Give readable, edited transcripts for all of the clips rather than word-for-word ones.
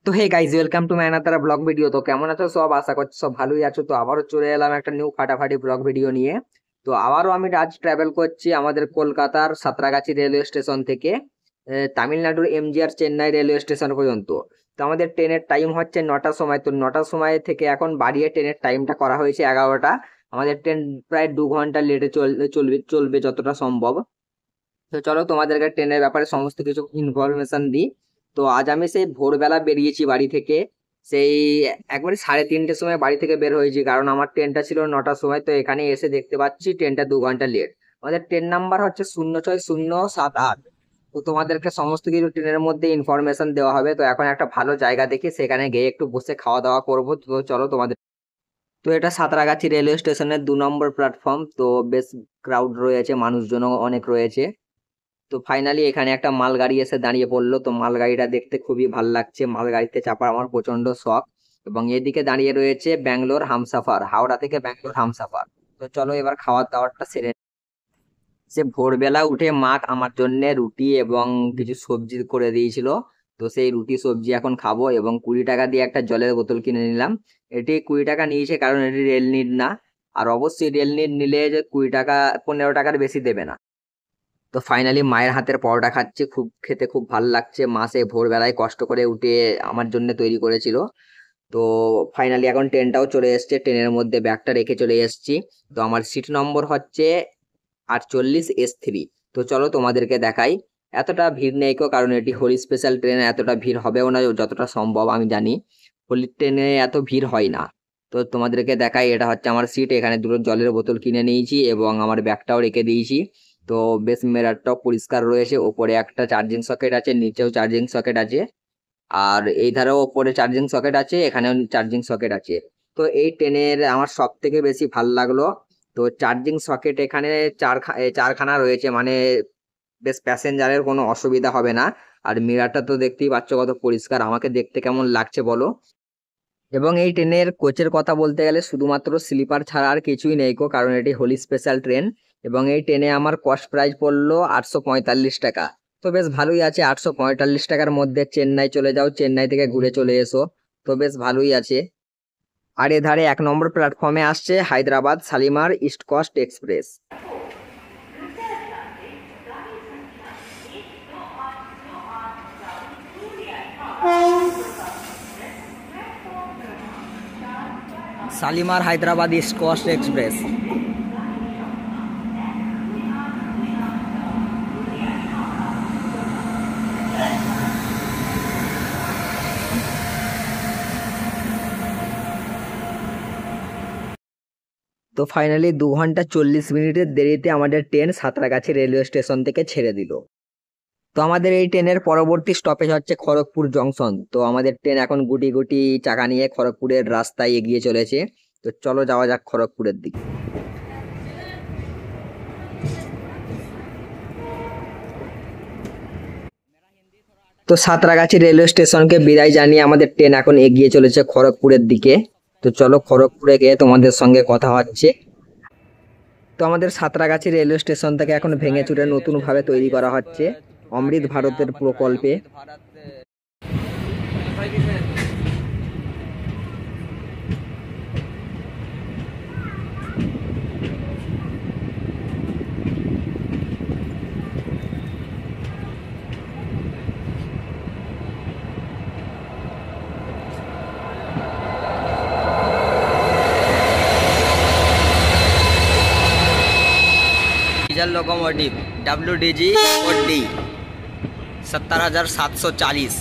তো hey guys, welcome to my another vlog video. তো কেমন আছো সব? আশা করছি সব ভালোই আছো। তো আবারও চলে এলাম একটা নিউ ফাটাফাটি ব্লগ ভিডিও নিয়ে। তো আবারও আমি আজ ট্রাভেল করছি আমাদের কলকাতার সাঁতরাগাছি রেলওয়ে স্টেশন থেকে তামিলনাড়ুর এমজিআর চেন্নাই রেলওয়ে স্টেশন পর্যন্ত। তো আমাদের ট্রেনের টাইম হচ্ছে 9টার সময়। তো 9টার সময় থেকে এখন বাড়িয়ে ট্রেনের টাইমটা করা হয়েছে 11টা। আমাদের ট্রেন প্রায় 2 ঘন্টা লেটে চলবে চলবে যতটা সম্ভব। তো চলো তোমাদেরকে ট্রেনের ব্যাপারে সমস্ত কিছু ইনফরমেশন দিই। তো আজ আমি সেই ভোরবেলা বেরিয়েছি বাড়ি থেকে। সেই একবারে 3:30টার সময় বাড়ি থেকে বের হয়েছি, কারণ আমার ট্রেনটা ছিল 9টার সময়। তো এখানে এসে দেখতে পাচ্ছি ট্রেনটা 2 ঘন্টা লেট। আমাদের ট্রেন নাম্বার হচ্ছে 06078। তো তোমাদেরকে সমস্ত কিছু ট্রেনের মধ্যে ইনফরমেশন দেওয়া হবে। তো এখন একটা ভালো জায়গা দেখি সেখানে গিয়ে একটু বসে খাওয়া দাওয়া করবো। তো চলো তোমাদের। তো এটা সাঁতরাগাছি রেলওয়ে স্টেশনের 2 নম্বর প্ল্যাটফর্ম। তো বেশ ক্রাউড রয়েছে, মানুষজনও অনেক রয়েছে। তো ফাইনালি এখানে একটা মালগাড়ি এসে দাঁড়িয়ে পড়লো। তো মালগাড়িটা দেখতে খুবই ভাল লাগছে, মালগাড়িতে চাপার আমার প্রচন্ড শখ। এবং এদিকে দাঁড়িয়ে রয়েছে ব্যাঙ্গালোর হামসাফার, হাওড়া থেকে ব্যাঙ্গালোর হামসাফার। তো চলো এবার খাওয়ার দাওয়ারটা সেরে। সে ভোরবেলা উঠে মা আমার জন্য রুটি এবং কিছু সবজি করে দিয়েছিল। তো সেই রুটি সবজি এখন খাবো, এবং 20 টাকা দিয়ে একটা জলের বোতল কিনে নিলাম। এটি 20 টাকা নিয়েছে কারণ এটি রেল নিড না। আর অবশ্যই রেল নিড নিলে যে 20 টাকা 15 টাকার বেশি দেবে না। তো ফাইনালি মায়ের হাতের পরোটা খাচ্ছি, খুব খেতে খুব ভালো লাগছে। মা সে ভোরবেলায় কষ্ট করে উঠে আমার জন্য তৈরি করেছিল। তো ফাইনালি এখন ট্রেনটাও চলে এসেছে, ট্রেনের মধ্যে ব্যাগটা রেখে চলে এসেছি। তো আমার সিট নম্বর হচ্ছে 48S3। তো চলো তোমাদেরকে দেখাই। এতটা ভিড় নেই কো, কারণ এটি হোলি স্পেশাল ট্রেন, এতটা ভিড় হবেও না যতটা সম্ভব আমি জানি। হোলি ট্রেনে এত ভিড় হয় না। তো তোমাদেরকে দেখাই, এটা হচ্ছে আমার সিট। এখানে দুটো জলের বোতল কিনে নিয়েছি এবং আমার ব্যাগটাও রেখে দিয়েছি। তো বেশ মেরারটাও পরিষ্কার রয়েছে। ওপরে একটা চার্জিং সকেট আছে, নিচেও চার্জিং সকেট আছে। আর এই ধারেও ওপরে চার্জিং সকেট আছে, এখানেও চার্জিং সকেট আছে। তো এই ট্রেনের আমার সব থেকে বেশি ভাল লাগলো। তো চার্জিং সকেট এখানে চারখানা রয়েছে, মানে বেশ প্যাসেঞ্জারের কোনো অসুবিধা হবে না। আর মিরারটা তো দেখতেই পাচ্ছ কত পরিষ্কার, আমাকে দেখতে কেমন লাগছে বলো। এবং এই ট্রেনের কোচের কথা বলতে গেলে শুধুমাত্র স্লিপার ছাড়া আর কিছুই নেই কো, কারণ এটি হোলি স্পেশাল ট্রেন। এবং এই ট্রেনে আমার কস্ট প্রাইস পড়লো 845 টাকা। তো বেশ ভালোই আছে, 845 টাকার মধ্যে চেন্নাই চলে যাও, চেন্নাই থেকে ঘুরে চলে এসো। তো বেশ ভালোই আছে। আর এধারে 1 নম্বর প্ল্যাটফর্মে আসছে Hyderabad Shalimar East Coast Express. Shalimar Hyderabad East Coast Express. তো ফাইনালি 2 ঘন্টা 40 মিনিটের দেরিতে আমাদের ট্রেন সাঁতরাগাছি রেলওয়ে স্টেশন থেকে ছেড়ে দিল। তো আমাদের এই ট্রেনের পরবর্তী স্টপেজ হচ্ছে খড়গপুর জংশন। তো আমাদের ট্রেন এখন গুটি গুটি চাকা নিয়ে খড়গপুরের রাস্তায় এগিয়ে চলেছে। তো চলো যাওয়া যাক খড়গপুরের দিকে। তো সাঁতরাগাছি রেলওয়ে স্টেশনকে বিদায় জানিয়ে আমাদের ট্রেন এখন এগিয়ে চলেছে খড়গপুরের দিকে। তো চলো খড়গপুরে গিয়ে তোমাদের সঙ্গে কথা হচ্ছে। তো আমাদের সাঁতরাগাছি রেলওয়ে স্টেশন থেকে এখন ভেঙে চুরে নতুন ভাবে তৈরি করা হচ্ছে অমৃত ভারতের প্রকল্পে। Diesel locomotive WDG-4D 70,740।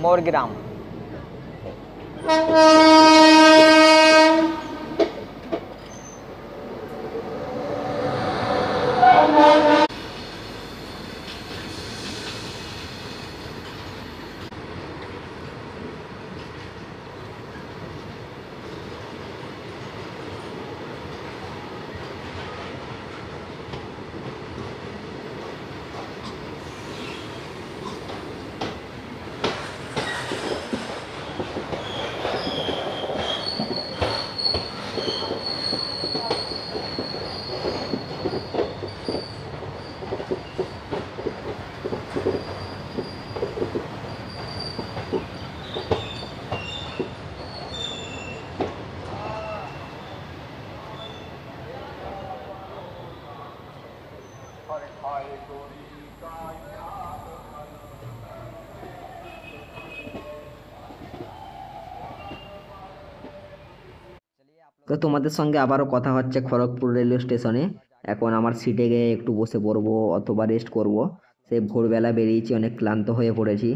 मोरग्राम। তো তোমাদের সঙ্গে আবারও কথা হচ্ছে খড়গপুর রেলওয়ে স্টেশনে। এখন আমার সিটে গিয়ে একটু বসে পড়বো অথবা রেস্ট করব। সেই ভোরবেলা বেরিয়েছি, অনেক ক্লান্ত হয়ে পড়েছি।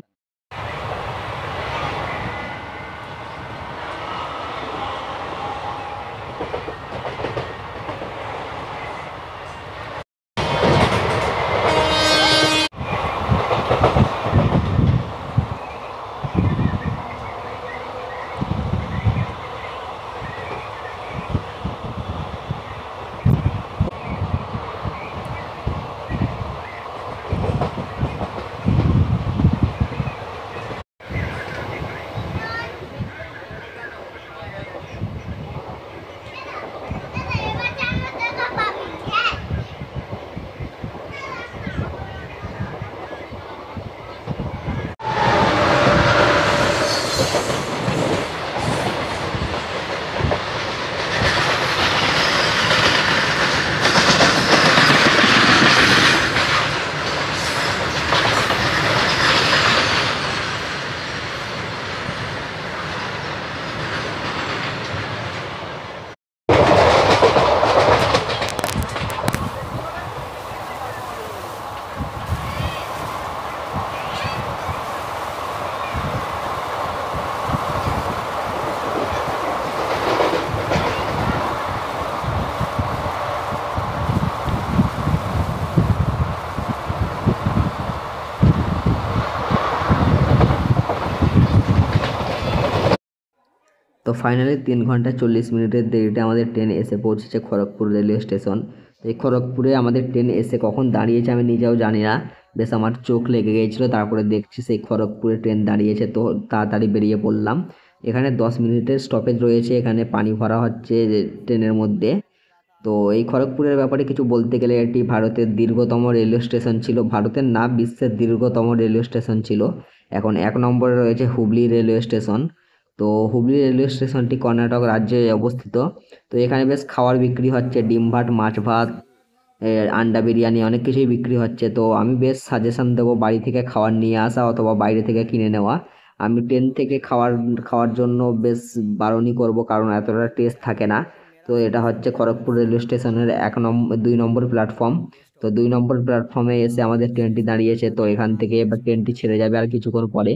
তো ফাইনালি 3 ঘন্টা 40 মিনিটের দেরিতে আমাদের ট্রেন এসে পৌঁছেছে খড়গপুর রেলওয়ে স্টেশন। তো এই খড়গপুরে আমাদের ট্রেন এসে কখন দাঁড়িয়েছে আমি নিজেও জানি না। বেশ আমার চোখ লেগে গিয়েছিলো, তারপরে দেখছি সেই খড়গপুরে ট্রেন দাঁড়িয়েছে, তো তাড়াতাড়ি বেরিয়ে পড়লাম। এখানে 10 মিনিটের স্টপেজ রয়েছে, এখানে পানি ভরা হচ্ছে ট্রেনের মধ্যে। তো এই খড়গপুরের ব্যাপারে কিছু বলতে গেলে এটি ভারতের দীর্ঘতম রেলওয়ে স্টেশন ছিল, ভারতের না বিশ্বের দীর্ঘতম রেলওয়ে স্টেশন ছিল। এখন 1 নম্বরে রয়েছে হুবলি রেলওয়ে স্টেশন। তো হুবলি রেলওয়ে স্টেশনটি কর্ণাটক রাজ্যে অবস্থিত। তো এখানে বেশ খাবার বিক্রি হচ্ছে, ডিম ভাত, মাছ ভাত, আন্ডা বিরিয়ানি, অনেক কিছুই বিক্রি হচ্ছে। তো আমি বেশ সাজেশন দেবো বাড়ি থেকে খাবার নিয়ে আসা অথবা বাইরে থেকে কিনে নেওয়া। আমি ট্রেন থেকে খাওয়ার জন্য বেশ বারণই করব, কারণ এতটা টেস্ট থাকে না। তো এটা হচ্ছে খড়গপুর রেলওয়ে স্টেশনের 2 নম্বর প্ল্যাটফর্ম। তো 2 নম্বর প্ল্যাটফর্মে এসে আমাদের ট্রেনটি দাঁড়িয়েছে। তো এখান থেকে এবার ট্রেনটি ছেড়ে যাবে আর কিছুক্ষণ পরে।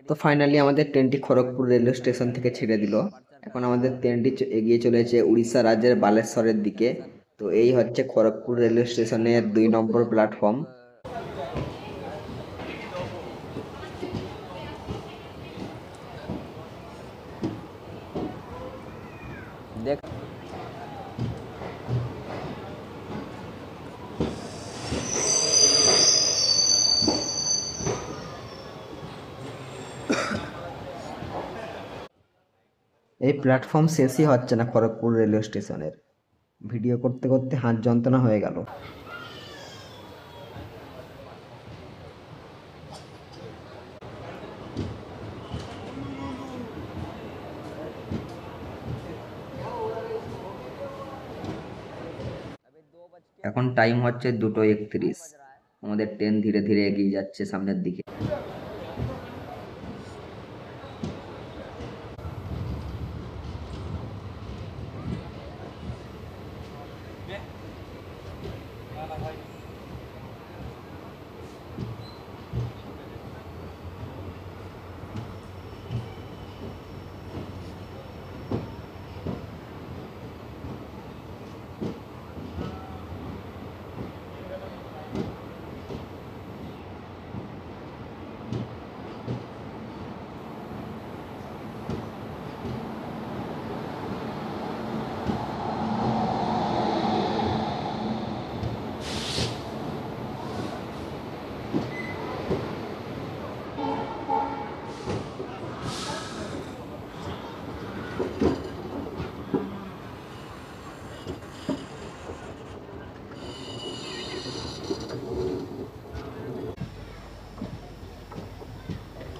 তো ফাইনালি আমাদের ট্রেনটি খড়গপুর রেলওয়ে স্টেশন থেকে ছেড়ে দিল। এখন আমাদের ট্রেনটি এগিয়ে চলেছে উড়িষ্যা রাজ্যের বালেশ্বরের দিকে। তো এই হচ্ছে খড়গপুর রেলওয়ে স্টেশনের 2 নম্বর প্ল্যাটফর্ম। দেখ এই প্ল্যাটফর্ম শেষই হচ্ছে না খড়গপুর রেলওয়ে স্টেশনের। ভিডিও করতে করতে হাত যন্ত্রণা হয়ে গেল। এখন টাইম হচ্ছে 2:31। আমাদের ট্রেন ধীরে ধীরে এগিয়ে যাচ্ছে সামনের দিকে।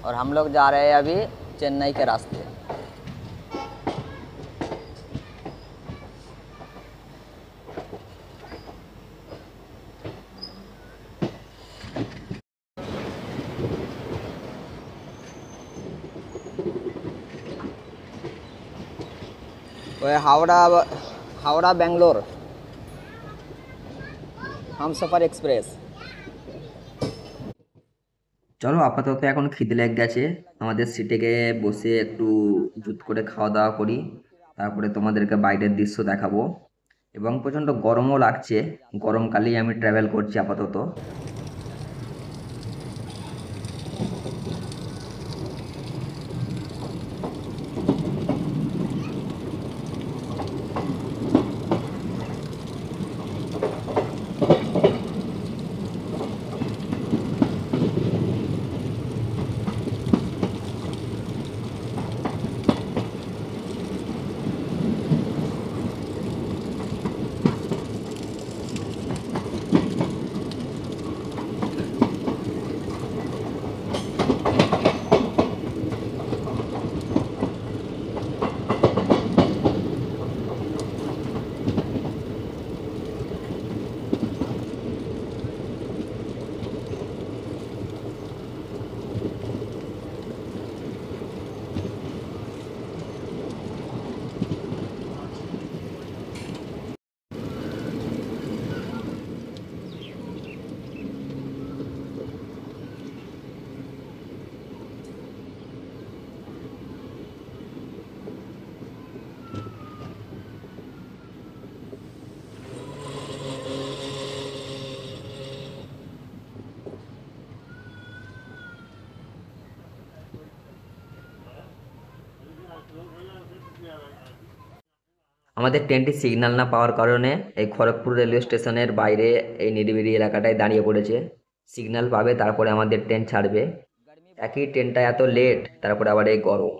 और हम लोग जा रहे हैं अभी चेन्नई के रास्ते। ওই হাওড়া হাওড়া ব্যাঙ্গালোর হামসফর এক্সপ্রেস। চলো আপাতত এখন খিদে লেগে গেছে, আমাদের সিটে গিয়ে বসে একটু জুত করে খাওয়া দাওয়া করি, তারপরে তোমাদেরকে বাইরের দৃশ্য দেখাবো। এবং প্রচণ্ড গরমও লাগছে, গরমকালেই আমি ট্রাভেল করছি আপাতত। আমাদের ট্রেনটি সিগন্যাল না পাওয়ার কারণে এই খড়গপুর রেলওয়ে স্টেশনের বাইরে এই নিরিবিলি এলাকাটায় দাঁড়িয়ে পড়েছে। সিগন্যাল পাবে তারপরে আমাদের ট্রেন ছাড়বে। একই ট্রেনটা এত লেট, তারপরে আবার এই গরম।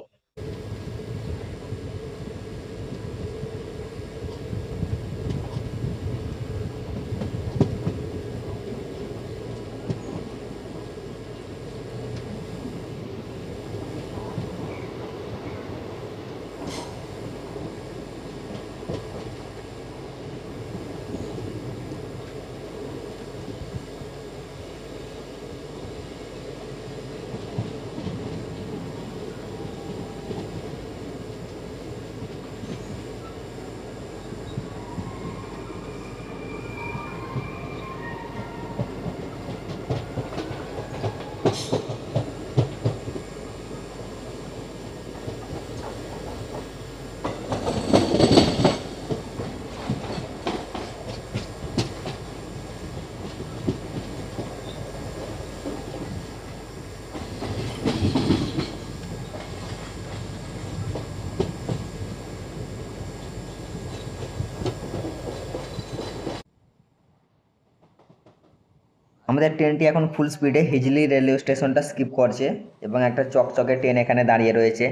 আমাদের ট্রেনটি এখন ফুল স্পিডে হিজলি রেলওয়ে স্টেশনটা স্কিপ করছে এবং একটা চকচকে ট্রেন এখানে দাঁড়িয়ে রয়েছে।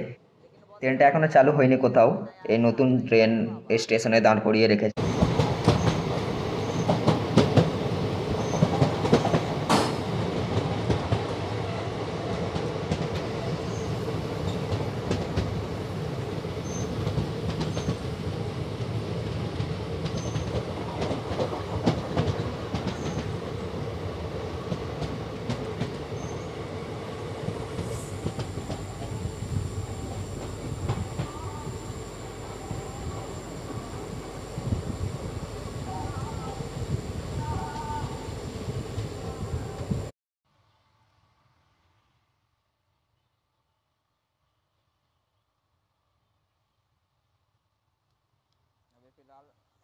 ট্রেনটা এখনো চালু হয়নি কোথাও, এই নতুন ট্রেন এই স্টেশনে দাঁড় করিয়ে রেখেছে।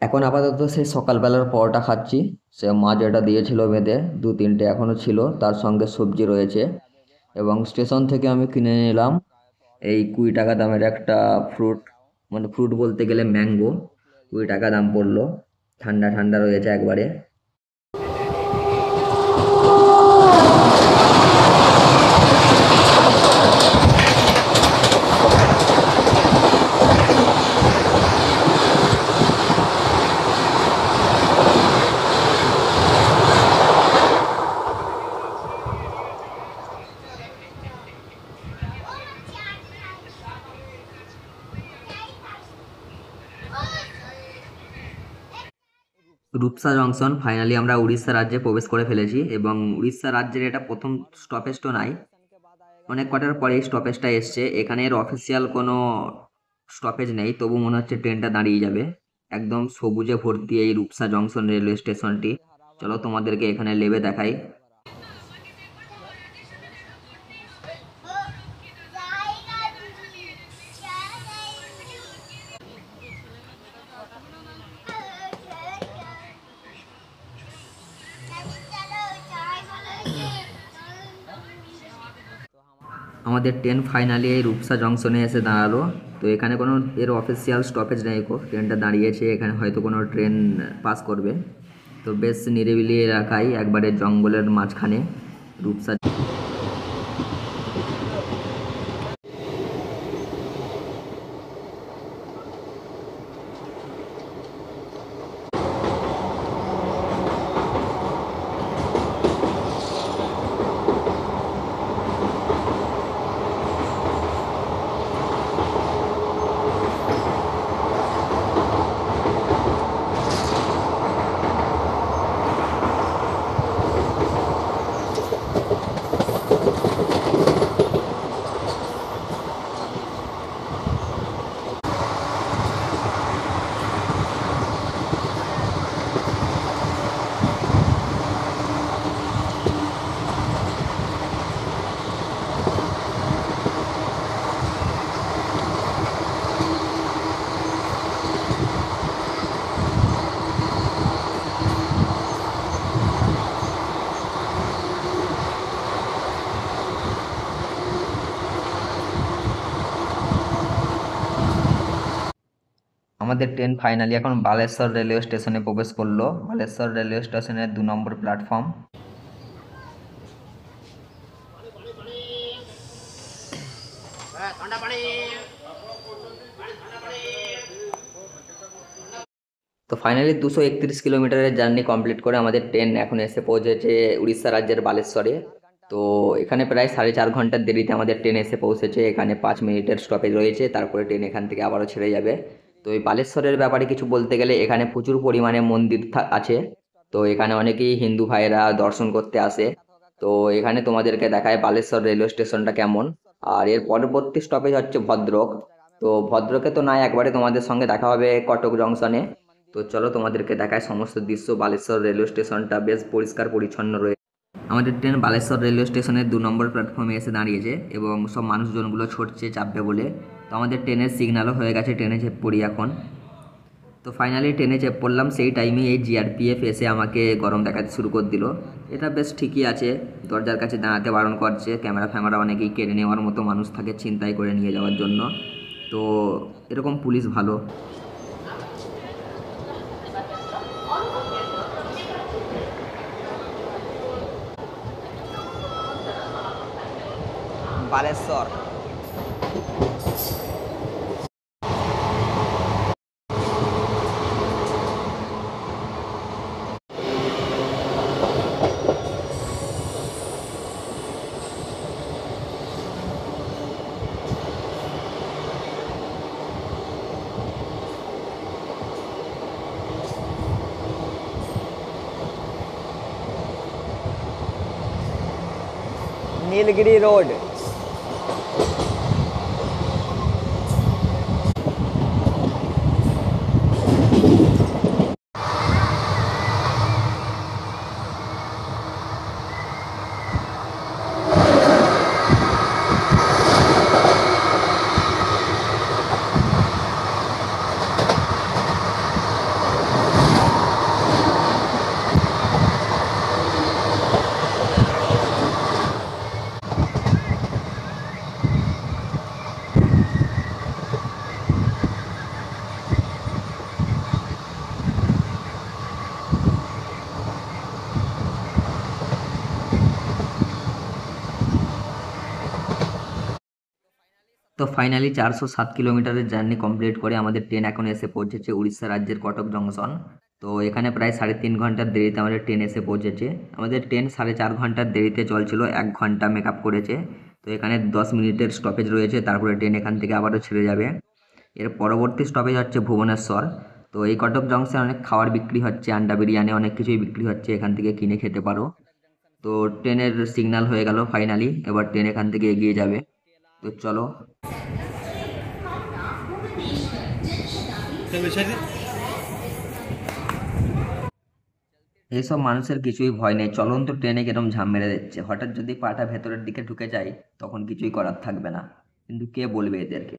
এখন আপাতত সেই সকালবেলার পরোটা খাচ্ছি। সে মা যেটা দিয়েছিল বেঁধে 2-3টে এখনও ছিল, তার সঙ্গে সবজি রয়েছে। এবং স্টেশন থেকে আমি কিনে নিলাম এই 20 টাকা দামের একটা ফ্রুট, মানে ফ্রুট বলতে গেলে ম্যাঙ্গো। 20 টাকা দাম পড়লো, ঠান্ডা ঠান্ডা রয়েছে একবারে। রূপসা জংশন, ফাইনালি আমরা উড়িষ্যা রাজ্যে প্রবেশ করে ফেলেছি এবং উড়িষ্যা রাজ্যের এটা প্রথম স্টপেজ তো নাই, অনেক কটার পরে এই স্টপেজটা এসছে। এখানের অফিসিয়াল কোনো স্টপেজ নেই, তবু মনে হচ্ছে ট্রেনটা দাঁড়িয়ে যাবে। একদম সবুজে ভর্তি এই রূপসা জংশন রেলওয়ে স্টেশনটি। চলো তোমাদেরকে এখানে লেবে দেখাই। আমাদের ট্রেন ফাইনালি এই রূপসা জংশনে এসে দাঁড়ালো। তো এখানে কোনো এর অফিসিয়াল স্টপেজ নেই, ট্রেনটা দাঁড়িয়েছে, এখানে হয়তো কোনো ট্রেন পাস করবে। তো বেশ নিরিবিলি এলাকায়, একবারে জঙ্গলের মাঝখানে রূপসা। আমাদের ট্রেন ফাইনালি এখন বালেশ্বর রেলওয়ে স্টেশনে প্রবেশ করলো। বালেশ্বর রেলওয়ে স্টেশনের 2 নম্বর প্ল্যাটফর্ম। তো ফাইনালি 231 কিলোমিটারের জার্নি কমপ্লিট করে আমাদের ট্রেন এখন এসে পৌঁছেছে উড়িষ্যা রাজ্যের বালেশ্বরে। তো এখানে প্রায় 4.5 ঘন্টার দেরিতে আমাদের ট্রেন এসে পৌঁছেছে। এখানে 5 মিনিটের স্টপেজ রয়েছে, তারপরে ট্রেন এখান থেকে আবারও ছেড়ে যাবে। তো এই বালেশ্বরের ব্যাপারে কিছু বলতে গেলে, এখানে প্রচুর পরিমাণে মন্দির আছে। তো এখানে অনেকেই হিন্দু ভাইয়েরা দর্শন করতে আসে। তো এখানে তোমাদেরকে দেখায় বালেশ্বর রেলওয়ে স্টেশনটা কেমন। আর এর পরবর্তী স্টপেজ হচ্ছে ভদ্রক। তো ভদ্রকে তো নয়, একবারে তোমাদের সঙ্গে দেখা হবে কটক জংশনে। তো চলো তোমাদেরকে দেখায় সমস্ত দৃশ্য। বালেশ্বর রেলওয়ে স্টেশনটা বেশ পরিষ্কার পরিচ্ছন্ন রয়েছে। আমাদের ট্রেন বালেশ্বর রেলওয়ে স্টেশনের 2 নম্বর প্ল্যাটফর্মে এসে দাঁড়িয়েছে এবং সব মানুষজনগুলো ছুটছে চাপবে বলে। তো আমাদের ট্রেনের সিগন্যালও হয়ে গেছে, ট্রেনে চেপে পড়ি এখন। তো ফাইনালি ট্রেনে চেপে পড়লাম। সেই টাইমে এই জিআরপিএফ এসে আমাকে গরম দেখাতে শুরু করে দিল। এটা বেশ ঠিকই আছে, দরজার কাছে দাঁড়াতে বারণ করছে। ক্যামেরা ফ্যামেরা অনেকেই কেড়ে নেওয়ার মতো মানুষ থাকে, ছিনতাই করে নিয়ে যাওয়ার জন্য। তো এরকম পুলিশ ভালো। বালেশ্বর। नीलगिरी रोड। তো ফাইনালি 407 কিলোমিটারের জার্নি কমপ্লিট করে আমাদের ট্রেন এখন এসে পৌঁছেছে উড়িষ্যা রাজ্যের কটক জংশন। তো এখানে প্রায় 3.5 ঘন্টার দেরিতে আমাদের ট্রেন এসে পৌঁছেছে। আমাদের ট্রেন 4.5 ঘন্টার দেরিতে চলছিল, 1 ঘন্টা মেকআপ করেছে। তো এখানে 10 মিনিটের স্টপেজ রয়েছে, তারপরে ট্রেন এখান থেকে আবারও ছেড়ে যাবে। এর পরবর্তী স্টপেজ হচ্ছে ভুবনেশ্বর। তো এই কটক জংশনে অনেক খাবার বিক্রি হচ্ছে, আন্ডা বিরিয়ানি অনেক কিছুই বিক্রি হচ্ছে, এখান থেকে কিনে খেতে পারো। তো ট্রেনের সিগন্যাল হয়ে গেল ফাইনালি, এবার ট্রেন এখান থেকে এগিয়ে যাবে। তো চলো। এইসব মানুষের কিছুই ভয় নেই, চলন্ত ট্রেনে কিরকম ঝাঁপ মেরে দিচ্ছে, হঠাৎ যদি পাটা ভেতরের দিকে ঢুকে যায় তখন কিছুই করার থাকবে না। কিন্তু কে বলবে এদেরকে?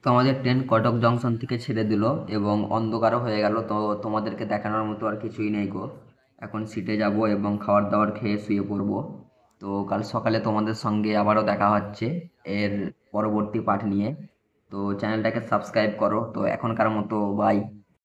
তো আমাদের ট্রেন কটক জংশন থেকে ছেড়ে দিল এবং অন্ধকারও হয়ে গেল। তো তোমাদেরকে দেখানোর মতো আর কিছুই নেই গো। এখন সিটে যাব এবং খাবার দাবার খেয়ে শুয়ে পড়বো। তো কাল সকালে তোমাদের সঙ্গে আবারও দেখা হচ্ছে এর পরবর্তী পার্ট নিয়ে। তো চ্যানেলটাকে সাবস্ক্রাইব করো। তো এখনকার মতো বাই।